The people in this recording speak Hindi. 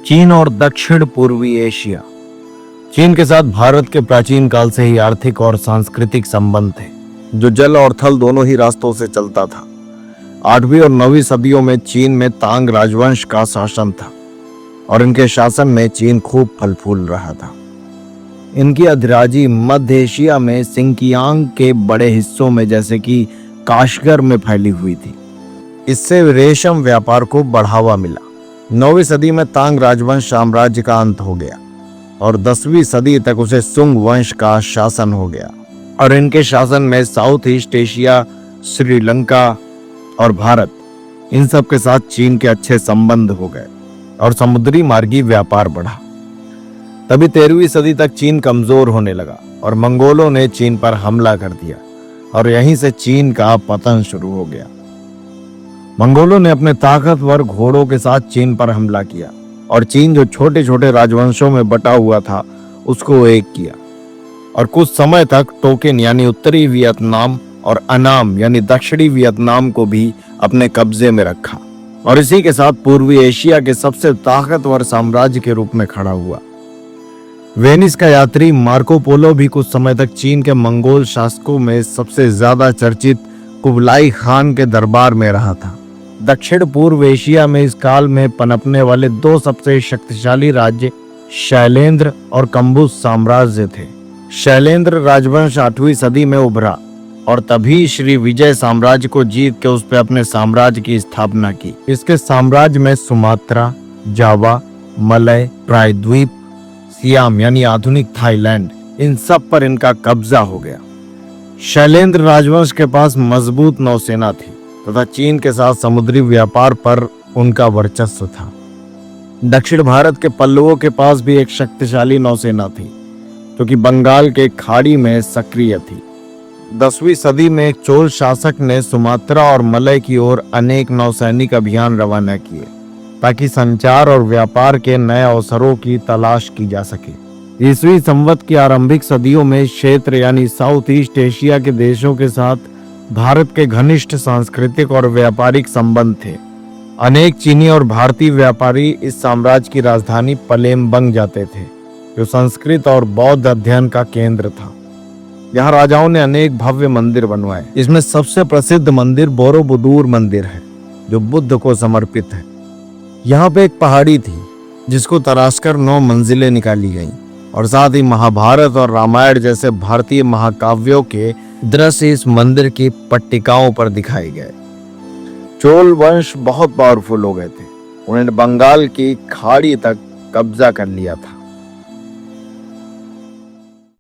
चीन और दक्षिण पूर्वी एशिया। चीन के साथ भारत के प्राचीन काल से ही आर्थिक और सांस्कृतिक संबंध थे, जो जल और थल दोनों ही रास्तों से चलता था। 8वीं और 9वीं सदियों में चीन में तांग राजवंश का शासन था और इनके शासन में चीन खूब फल फूल रहा था। इनकी अधिराजी मध्य एशिया में सिंकियांग के बड़े हिस्सों में जैसे कि काशगर में फैली हुई थी। इससे रेशम व्यापार को बढ़ावा मिला। 9वीं सदी में तांग राजवंश साम्राज्य का अंत हो गया और 10वीं सदी तक उसे सुंग वंश का शासन हो गया और इनके शासन में साउथ ईस्ट एशिया, श्रीलंका और भारत, इन सब के साथ चीन के अच्छे संबंध हो गए और समुद्री मार्गी व्यापार बढ़ा। तभी 13वीं सदी तक चीन कमजोर होने लगा और मंगोलों ने चीन पर हमला कर दिया और यहीं से चीन का पतन शुरू हो गया। मंगोलों ने अपने ताकतवर घोड़ों के साथ चीन पर हमला किया और चीन जो छोटे छोटे राजवंशों में बटा हुआ था उसको एक किया और कुछ समय तक टोकेन यानी उत्तरी वियतनाम और अनाम यानी दक्षिणी वियतनाम को भी अपने कब्जे में रखा और इसी के साथ पूर्वी एशिया के सबसे ताकतवर साम्राज्य के रूप में खड़ा हुआ। वेनिस का यात्री मार्को पोलो भी कुछ समय तक चीन के मंगोल शासकों में सबसे ज्यादा चर्चित कुबलाई खान के दरबार में रहा था। दक्षिण पूर्व एशिया में इस काल में पनपने वाले दो सबसे शक्तिशाली राज्य शैलेंद्र और कंबुज साम्राज्य थे। शैलेंद्र राजवंश 8वीं सदी में उभरा और तभी श्री विजय साम्राज्य को जीत के उस पर अपने साम्राज्य की स्थापना की। इसके साम्राज्य में सुमात्रा, जावा, मलय, प्रायद्वीप, सियाम यानी आधुनिक थाईलैंड, इन सब पर इनका कब्जा हो गया। शैलेंद्र राजवंश के पास मजबूत नौसेना थी तथा चीन के साथ समुद्री व्यापार पर उनका वर्चस्व था। दक्षिण भारत के पल्लवों के पास भी एक शक्तिशाली नौसेना थी जो कि बंगाल के खाड़ी में सक्रिय थी। 10वीं सदी में एक चोल शासक ने सुमात्रा और मलय की ओर अनेक नौसैनिक अभियान रवाना किए ताकि संचार और व्यापार के नए अवसरों की तलाश की जा सके। 20वीं संवत की आरंभिक सदियों में क्षेत्र यानी साउथ ईस्ट एशिया के देशों के साथ भारत के घनिष्ठ सांस्कृतिक और व्यापारिक संबंध थे। अनेक चीनी और भारतीय व्यापारी इस साम्राज्य की राजधानी पलेमबंग जाते थे, जो संस्कृत और बौद्ध अध्ययन का केंद्र था। यहाँ राजाओं ने अनेक भव्य मंदिर बनवाए। इसमें सबसे प्रसिद्ध मंदिर बोरोबुदूर मंदिर है, जो बुद्ध को समर्पित है। यहाँ पे एक पहाड़ी थी जिसको तराशकर 9 मंजिलें निकाली गईं और साथ ही महाभारत और रामायण जैसे भारतीय महाकाव्यों के दृश्य इस मंदिर की पट्टिकाओं पर दिखाए गए। चोल वंश बहुत पावरफुल हो गए थे। उन्होंने बंगाल की खाड़ी तक कब्जा कर लिया था।